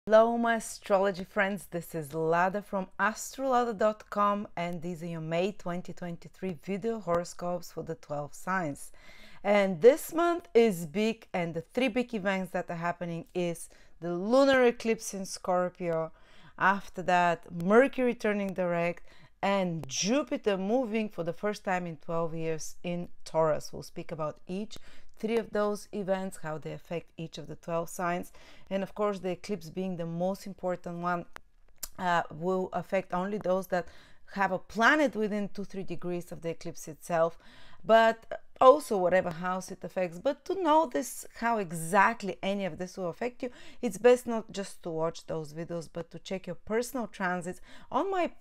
Hello my astrology friends, this is Lada from astrolada.com and these are your May 2023 video horoscopes for the 12 signs. And this month is big, and the three big events that are happening is the lunar eclipse in Scorpio, after that Mercury turning direct, and Jupiter moving for the first time in 12 years in Taurus. We'll speak about each three of those events, how they affect each of the 12 signs, and of course the eclipse being the most important one will affect only those that have a planet within 2-3 degrees of the eclipse itself, but also whatever house it affects. But to know this, how exactly any of this will affect you, it's best not just to watch those videos, but to check your personal transits on my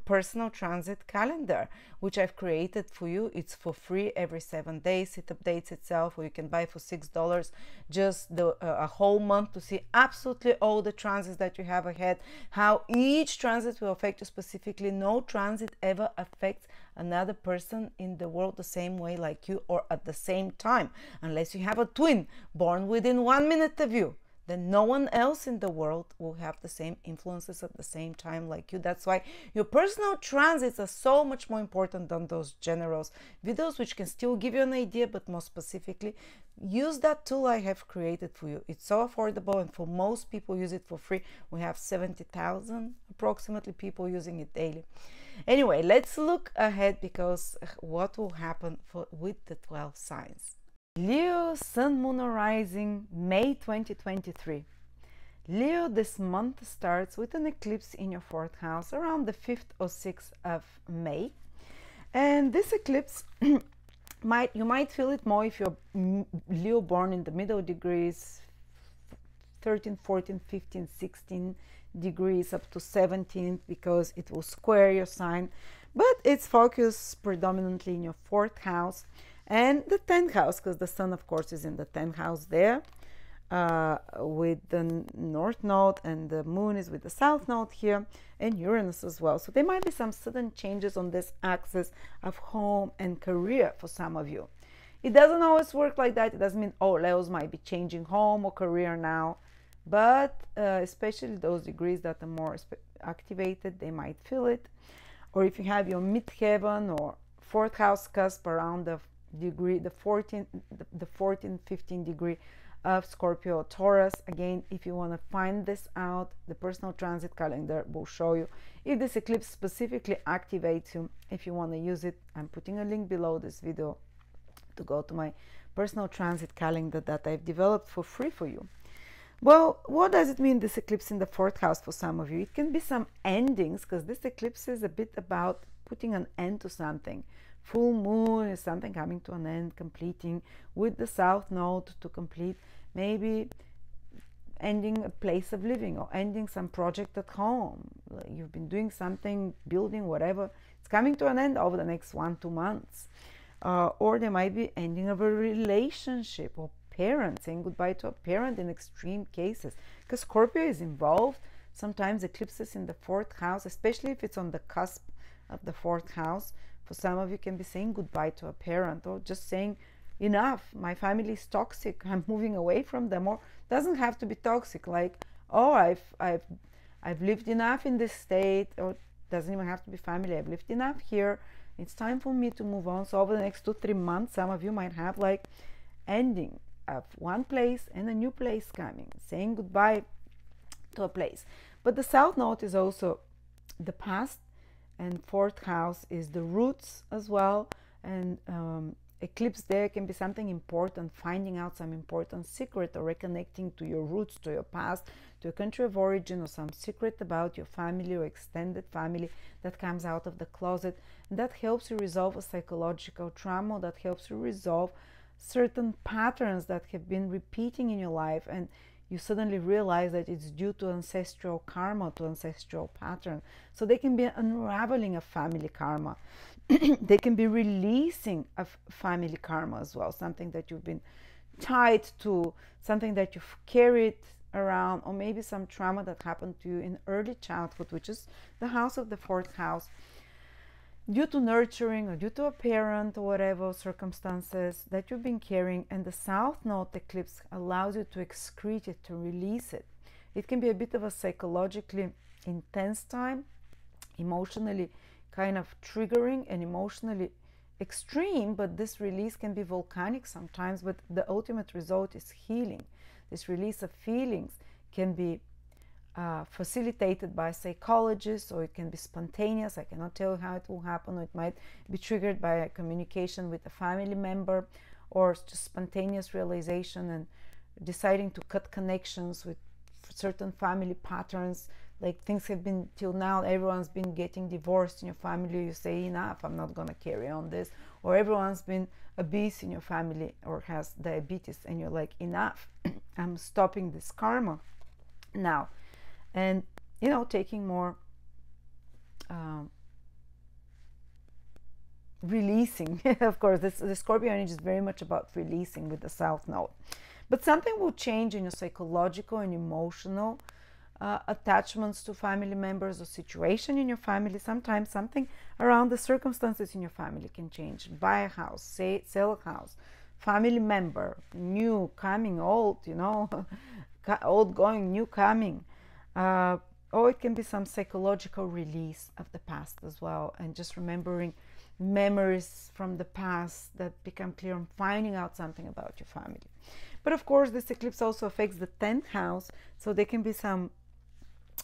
personal transit calendar, which I've created for you. It's for free every 7 days. It updates itself, or you can buy for $6 just a whole month to see absolutely all the transits that you have ahead, how each transit will affect you specifically. No transit ever affects another person in the world the same way like you, or at the same time, unless you have a twin born within 1 minute of you. Then no one else in the world will have the same influences at the same time like you. That's why your personal transits are so much more important than those general videos, which can still give you an idea, but more specifically, use that tool I have created for you. It's so affordable, and for most people use it for free. We have 70,000 approximately people using it daily. Anyway, let's look ahead, because what will happen with the 12 signs. Leo, Sun, Moon, or Rising, May 2023. Leo, this month starts with an eclipse in your 4th house around the 5th or 6th of May. And this eclipse, you might feel it more if you're Leo born in the middle degrees, 13, 14, 15, 16 degrees up to 17, because it will square your sign. But it's focused predominantly in your 4th house and the 10th house, because the sun of course is in the 10th house there, with the north node, and the moon is with the south node here, and Uranus as well. So there might be some sudden changes on this axis of home and career for some of you. It doesn't always work like that. It doesn't mean, oh, Leos might be changing home or career now, but especially those degrees that are more activated, they might feel it. Or if you have your midheaven or 4th house cusp around the 14, 15 degree of Scorpio or Taurus. Again, if you want to find this out, the personal transit calendar will show you if this eclipse specifically activates you. If you want to use it, I'm putting a link below this video to go to my personal transit calendar that I've developed for free for you. Well, what does it mean, this eclipse in the 4th house for some of you? It can be some endings, because this eclipse is a bit about putting an end to something. Full moon is something coming to an end, completing with the south node to complete, maybe ending a place of living, or ending some project at home. You've been doing something, building, whatever. It's coming to an end over the next 1-2 months. Or there might be ending of a relationship, or parent, saying goodbye to a parent in extreme cases, because Scorpio is involved. Sometimes eclipses in the 4th house, especially if it's on the cusp of the 4th house, for some of you can be saying goodbye to a parent, or just saying, enough, my family is toxic, I'm moving away from them. Or doesn't have to be toxic, like, oh, I've lived enough in this state, or doesn't even have to be family, I've lived enough here, it's time for me to move on. So over the next 2-3 months, some of you might have like ending of one place and a new place coming, saying goodbye to a place. But the south node is also the past, and 4th house is the roots as well. And eclipse there can be something important, finding out some important secret, or reconnecting to your roots, to your past, to your country of origin, or some secret about your family or extended family that comes out of the closet. And that helps you resolve a psychological trauma, that helps you resolve certain patterns that have been repeating in your life, and you suddenly realize that it's due to ancestral karma, to ancestral pattern. So they can be unraveling of family karma. They can be releasing of family karma as well, something that you've been tied to, something that you've carried around, or maybe some trauma that happened to you in early childhood, which is the house of the 4th house, due to nurturing or due to a parent or whatever circumstances that you've been carrying. And the south node eclipse allows you to excrete it, to release it. It can be a bit of a psychologically intense time, emotionally kind of triggering and emotionally extreme, but this release can be volcanic sometimes, but the ultimate result is healing. This release of feelings can be facilitated by psychologists, or it can be spontaneous. I cannot tell you how it will happen, or it might be triggered by a communication with a family member, or just spontaneous realization and deciding to cut connections with certain family patterns. Like things have been, till now everyone's been getting divorced in your family, you say enough, I'm not going to carry on this. Or everyone's been obese in your family or has diabetes, and you're like, enough, I'm stopping this karma now. And you know, taking more releasing. Of course, the Scorpio energy is very much about releasing with the South Node. But something will change in your psychological and emotional attachments to family members or situation in your family. Sometimes something around the circumstances in your family can change. Buy a house, sell a house, family member, new, coming, old, you know, old going, new coming. Or it can be some psychological release of the past as well, and just remembering memories from the past that become clear, and finding out something about your family. But of course, this eclipse also affects the 10th house, so there can be some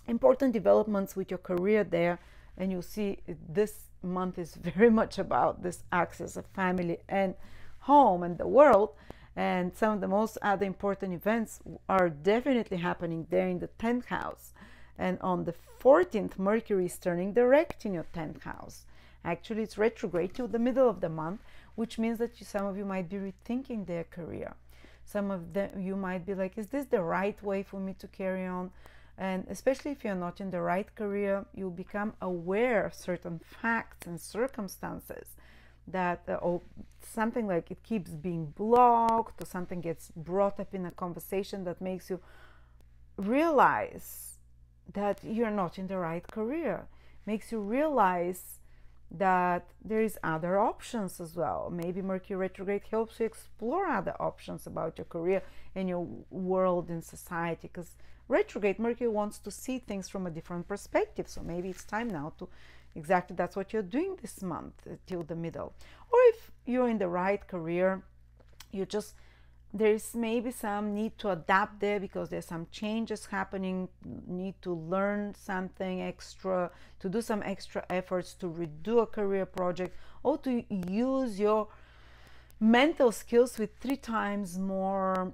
important developments with your career there, and you'll see this month is very much about this axis of family and home and the world. And some of the most other important events are definitely happening there in the 10th house. And on the 14th, Mercury is turning direct in your 10th house. Actually, it's retrograde till the middle of the month, which means that some of you might be rethinking their career. Some of you might be like, is this the right way for me to carry on? And especially if you're not in the right career, you'll become aware of certain facts and circumstances that or something like it keeps being blocked, or something gets brought up in a conversation that makes you realize that you're not in the right career, makes you realize that there is other options as well. Maybe Mercury retrograde helps you explore other options about your career and your world and society, because retrograde Mercury wants to see things from a different perspective. So maybe it's time now to exactly that's what you're doing this month till the middle. Or if you're in the right career, you just, there's maybe some need to adapt there because there's some changes happening, need to learn something extra, to do some extra efforts to redo a career project, or to use your mental skills with 3 times more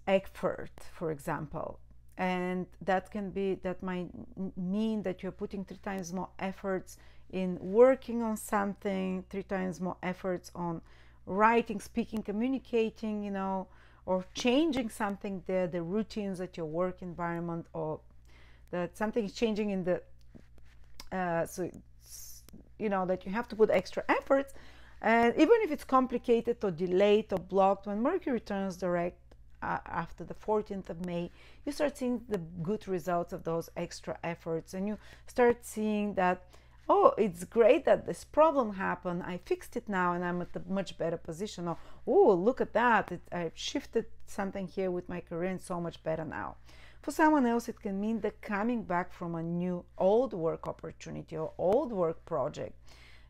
effort, for example. And that can be, that might mean that you're putting 3 times more efforts in working on something, 3 times more efforts on writing, speaking, communicating, you know, or changing something there, the routines at your work environment, or that something is changing in the so you know that you have to put extra efforts. And even if it's complicated or delayed or blocked, when Mercury turns direct after the 14th of May, you start seeing the good results of those extra efforts, and you start seeing that, oh, it's great that this problem happened, I fixed it now and I'm at a much better position. Or, oh, look at that, I've shifted something here with my career and so much better now. For someone else, it can mean the coming back from a new old work opportunity or old work project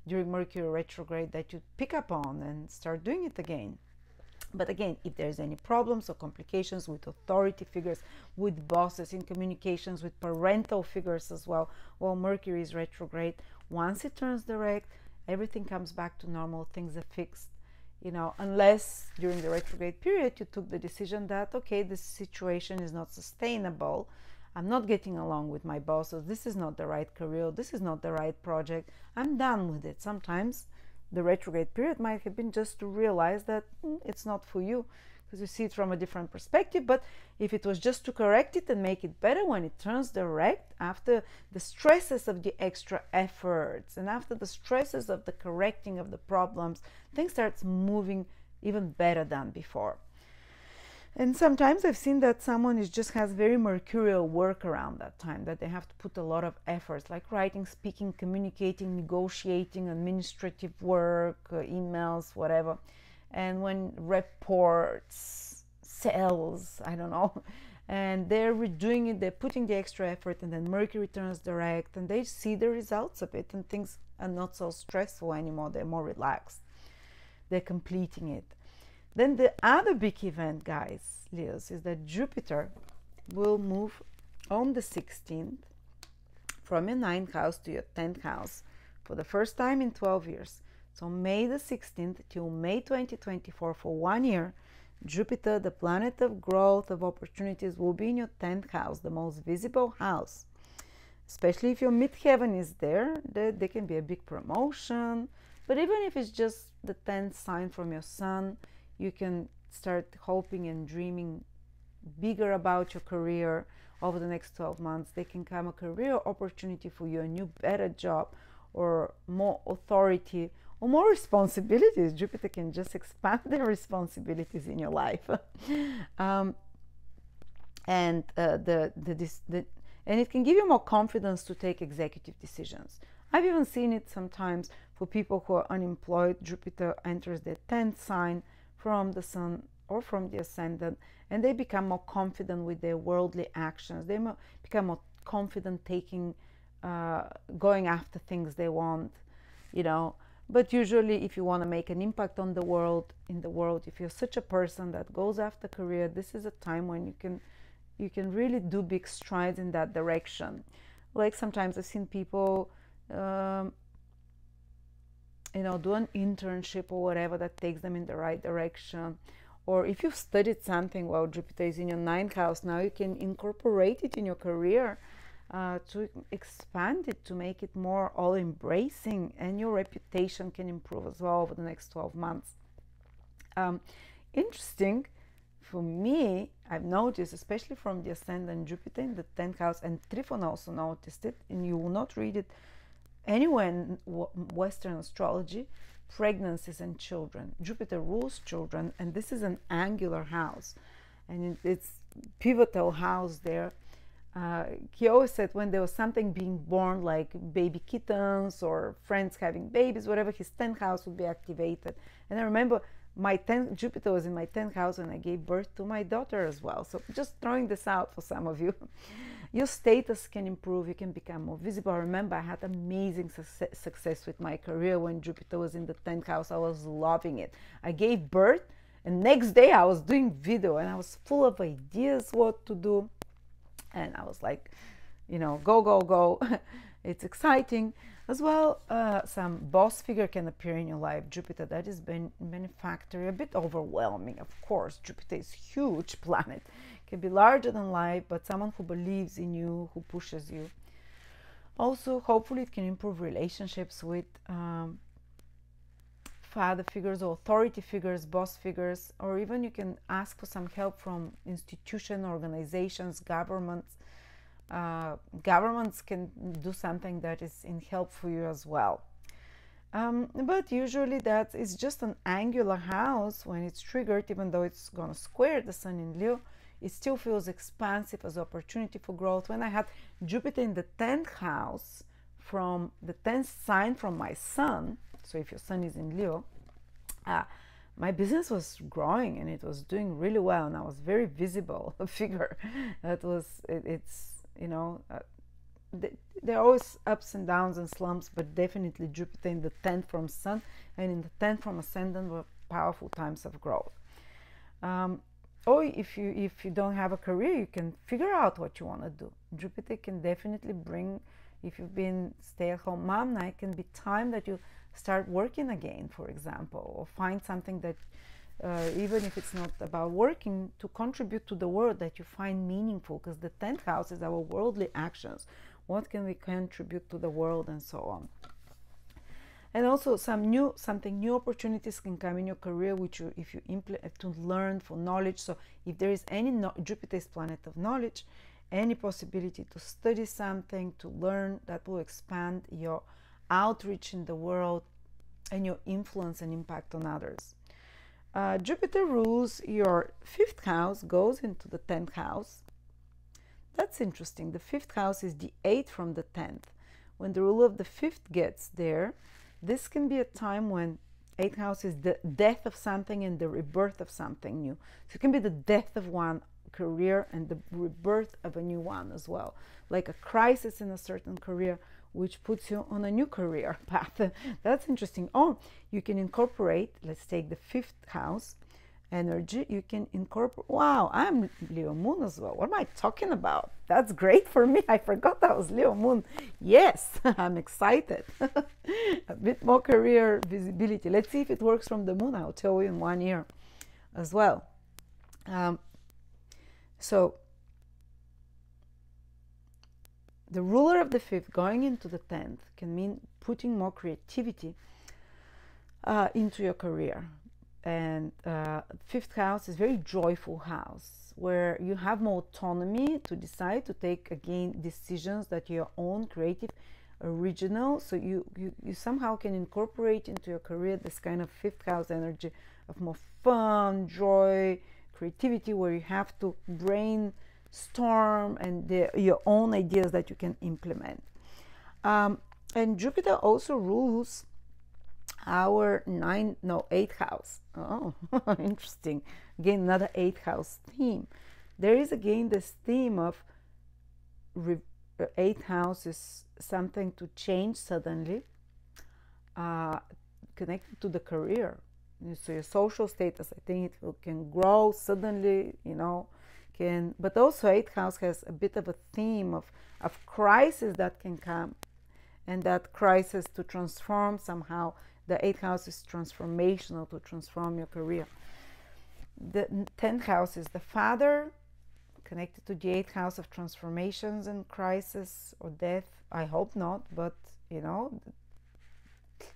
during Mercury retrograde that you pick up on and start doing it again. But again, if there's any problems or complications with authority figures, with bosses, in communications with parental figures as well, while Mercury is retrograde, once it turns direct, everything comes back to normal, things are fixed, you know, unless during the retrograde period you took the decision that, okay, this situation is not sustainable, I'm not getting along with my bosses, this is not the right career, this is not the right project, I'm done with it. Sometimes the retrograde period might have been just to realize that it's not for you, because you see it from a different perspective. But if it was just to correct it and make it better, when it turns direct, after the stresses of the extra efforts and after the stresses of the correcting of the problems, things starts moving even better than before. And sometimes I've seen that someone just has very mercurial work around that time, that they have to put a lot of efforts, like writing, speaking, communicating, negotiating, administrative work, emails, whatever. And when reports, sales, I don't know, and they're redoing it, they're putting the extra effort, and then Mercury turns direct and they see the results of it, and things are not so stressful anymore, they're more relaxed, they're completing it. Then the other big event, guys, Leos, is that Jupiter will move on the 16th from your 9th house to your 10th house for the first time in 12 years. So May the 16th till May 2024, for 1 year, Jupiter, the planet of growth, of opportunities, will be in your 10th house, the most visible house. Especially if your midheaven is there, there can be a big promotion. But even if it's just the 10th sign from your sun, you can start hoping and dreaming bigger about your career over the next 12 months. There can come a career opportunity for you, a new, better job, or more authority, or more responsibilities. Jupiter can just expand their responsibilities in your life. And it can give you more confidence to take executive decisions. I've even seen it sometimes for people who are unemployed. Jupiter enters their 10th sign from the sun or from the ascendant, and they become more confident with their worldly actions. They become more confident taking, going after things they want, you know. But usually, if you want to make an impact on the world, if you're such a person that goes after career, this is a time when you can really do big strides in that direction. Like sometimes I've seen people, you know, do an internship or whatever that takes them in the right direction. Or if you've studied something while Jupiter is in your 9th house, now you can incorporate it in your career to expand it, to make it more all-embracing, and your reputation can improve as well over the next 12 months. Interesting for me, I've noticed, especially from the ascendant Jupiter in the 10th house, and Trifon also noticed it, and you will not read it anywhere in Western astrology, pregnancies and children. Jupiter rules children, and this is an angular house, and it's pivotal house there. He always said when there was something being born, like baby kittens or friends having babies, whatever, his 10th house would be activated. And I remember Jupiter was in my 10th house when I gave birth to my daughter as well. So just throwing this out for some of you. Your status can improve, you can become more visible. I remember I had amazing success with my career when Jupiter was in the 10th house. I was loving it. I gave birth, and next day I was doing video, and I was full of ideas what to do. And I was like, you know, go, go, go. It's exciting. As well, some boss figure can appear in your life. Jupiter, that is benefactor, a bit overwhelming, of course. Jupiter is a huge planet. Can be larger than life, but someone who believes in you, who pushes you. Also, hopefully it can improve relationships with father figures or authority figures, boss figures, or even you can ask for some help from institutions, organizations, governments. Governments can do something that is in help for you as well. But usually that is just an angular house. When it's triggered, even though it's going to square the sun in Leo, it still feels expansive as opportunity for growth. When I had Jupiter in the 10th house from the 10th sign from my sun, so if your sun is in Leo, my business was growing and it was doing really well, and I was very visible figure. That was, it's, you know, there are always ups and downs and slumps, but definitely Jupiter in the 10th from sun and in the 10th from ascendant were powerful times of growth. Or if you don't have a career, you can figure out what you want to do. Jupiter can definitely bring, if you've been stay-at-home mom, now it can be time that you start working again, for example, or find something that, even if it's not about working, to contribute to the world that you find meaningful, because the 10th house is our worldly actions. What can we contribute to the world, and so on. And also something new opportunities can come in your career, which if you implement to learn for knowledge. So if there is any Jupiter is planet of knowledge, any possibility to study something, to learn, that will expand your outreach in the world and your influence and impact on others. Jupiter rules your 5th house, goes into the 10th house. That's interesting. The 5th house is the 8th from the 10th. When the ruler of the 5th gets there, this can be a time when 8th house is the death of something and the rebirth of something new. So it can be the death of one career and the rebirth of a new one as well, like a crisis in a certain career which puts you on a new career path. That's interesting. Oh, you can incorporate, let's take the 5th house energy. You can incorporate, wow, I'm Leo moon as well. What am I talking about? That's great for me. I forgot that was Leo moon. Yes, I'm excited. A bit more career visibility. Let's see if it works from the moon. I'll tell you in 1 year as well. So the ruler of the 5th going into the 10th can mean putting more creativity into your career. And 5th house is a very joyful house where you have more autonomy to decide to take again decisions that are your own, creative, original. So you somehow can incorporate into your career this kind of 5th house energy of more fun, joy, creativity, where you have to brainstorm and your own ideas that you can implement. And Jupiter also rules our 8th house. Oh, interesting. Again, another 8th house theme. There is again this theme of 8th house is something to change suddenly, connected to the career. So your social status, I think it can grow suddenly, you know, but also 8th house has a bit of a theme of crisis that can come, and that crisis to transform somehow. The 8th house is transformational, to transform your career. The 10th house is the father, connected to the 8th house of transformations and crisis or death. I hope not, but you know,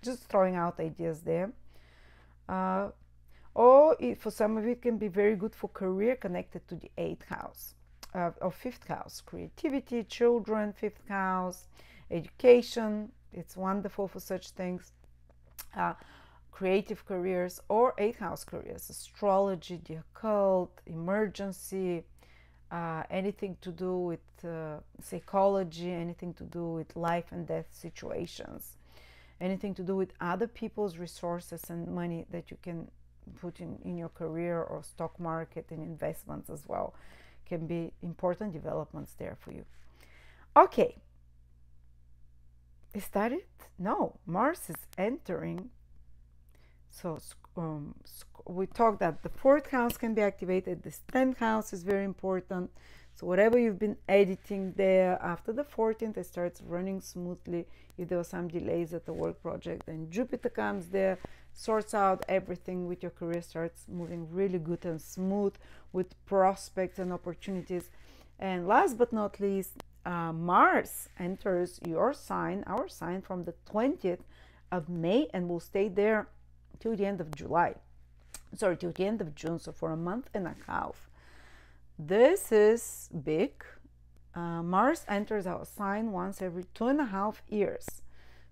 just throwing out ideas there. Or for some of you, it can be very good for career connected to the 8th house or 5th house. Creativity, children, 5th house, education. It's wonderful for such things. Creative careers or 8th house careers, astrology, the occult, emergency, anything to do with psychology, anything to do with life and death situations, anything to do with other people's resources and money that you can put in your career, or stock market and investments as well. Can be important developments there for you. Okay. Is that it? No, Mars is entering. So we talked that the 4th house can be activated. This 10th house is very important. So whatever you've been editing there, after the 14th, it starts running smoothly. If there were some delays at the work project, then Jupiter comes there, sorts out everything with your career, starts moving really good and smooth with prospects and opportunities. And last but not least, Mars enters your sign, our sign, from the 20th of May, and will stay there till the end of July. Sorry, till the end of June, so for a month and a half. This is big. Mars enters our sign once every 2.5 years.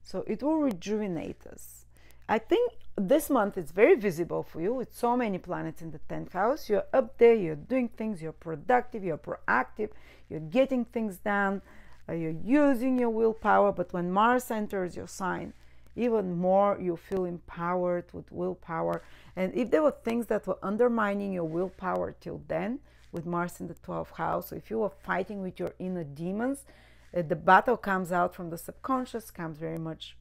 So it will rejuvenate us. I think this month is very visible for you with so many planets in the 10th house. You're up there, you're doing things, you're productive, you're proactive, you're getting things done, you're using your willpower. But when Mars enters your sign, even more you feel empowered with willpower. And if there were things that were undermining your willpower till then, with Mars in the 12th house, so if you were fighting with your inner demons, the battle comes out from the subconscious, comes very much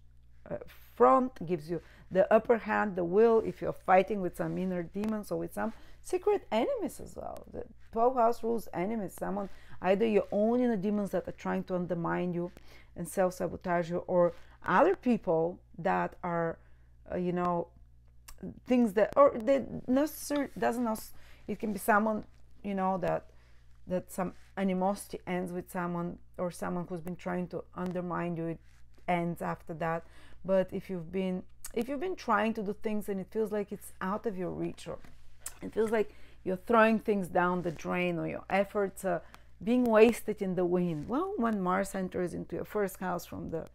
front, gives you the upper hand, the will, if you're fighting with some inner demons or with some secret enemies as well. The 12th house rules enemies, someone, either your own inner demons that are trying to undermine you and self-sabotage you, or other people that are, you know, things that, or they necessarily doesn't know, it can be someone, you know, that some animosity ends with someone, or someone who's been trying to undermine you, it ends after that. But if you've been trying to do things and it feels like it's out of your reach, or it feels like you're throwing things down the drain, or your efforts are being wasted in the wind, well, when Mars enters into your 1st house from the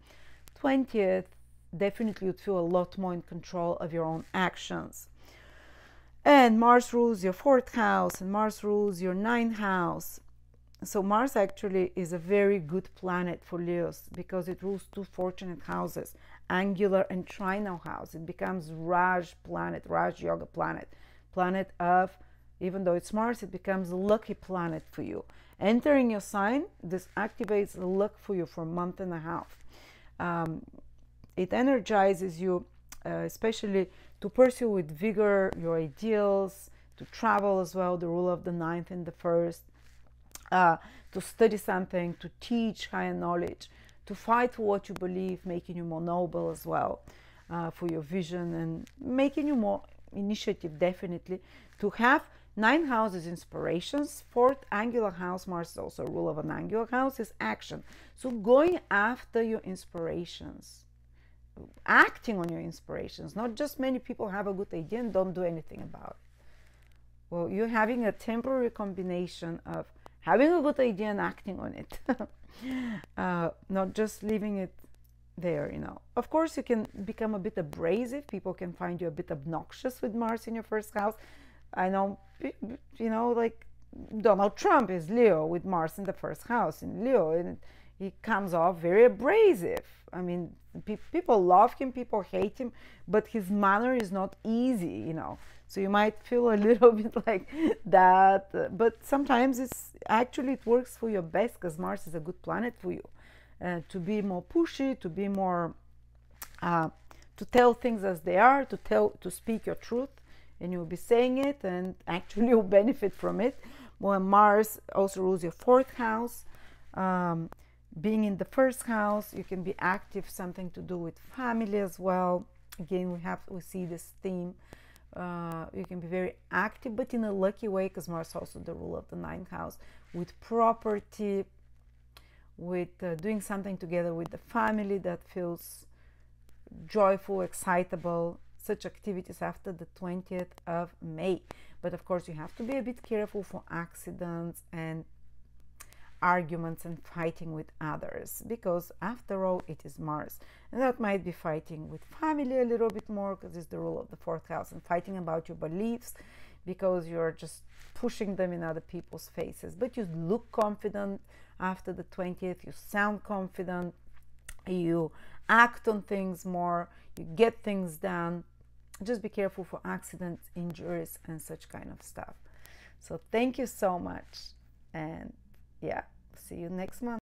20th, definitely you'd feel a lot more in control of your own actions. And Mars rules your 4th house, and Mars rules your 9th house. So Mars actually is a very good planet for Leos because it rules 2 fortunate houses, angular and trinal house. It becomes Raj planet, Raj Yoga planet, planet of Even though it's Mars, it becomes a lucky planet for you. Entering your sign, this activates the luck for you for a month and a half. It energizes you, especially to pursue with vigor your ideals, to travel as well, the rule of the ninth and the first, to study something, to teach higher knowledge, to fight for what you believe, making you more noble as well, for your vision, and making you more initiative, definitely. To have 9 houses inspirations, 4th angular house, Mars is also a rule of an angular house, is action. So going after your inspirations, acting on your inspirations. Not just many people have a good idea and don't do anything about it. Well, you're having a temporary combination of having a good idea and acting on it. Not just leaving it there, you know. Of course, you can become a bit abrasive. People can find you a bit obnoxious with Mars in your first house. I know, you know, like Donald Trump is Leo with Mars in the first house in Leo, and he comes off very abrasive. I mean, people love him, people hate him, but his manner is not easy, you know. So you might feel a little bit like that, but sometimes it works for your best, because Mars is a good planet for you. To be more pushy, to be more, to tell things as they are, to speak your truth, and you'll be saying it, and actually you'll benefit from it. Well, Mars also rules your 4th house. Being in the 1st house, you can be active, something to do with family as well. Again, we see this theme. You can be very active, but in a lucky way, because Mars is also the rule of the 9th house, with property, with doing something together with the family that feels joyful, excitable. Such activities after the 20th of May. But of course, you have to be a bit careful for accidents and arguments and fighting with others, because after all, it is Mars, and that might be fighting with family a little bit more, because it's the rule of the 4th house, and fighting about your beliefs, because you're just pushing them in other people's faces. But you look confident after the 20th, you sound confident, you act on things more, you get things done. Just be careful for accidents, injuries, and such kind of stuff. So thank you so much, and yeah, see you next month.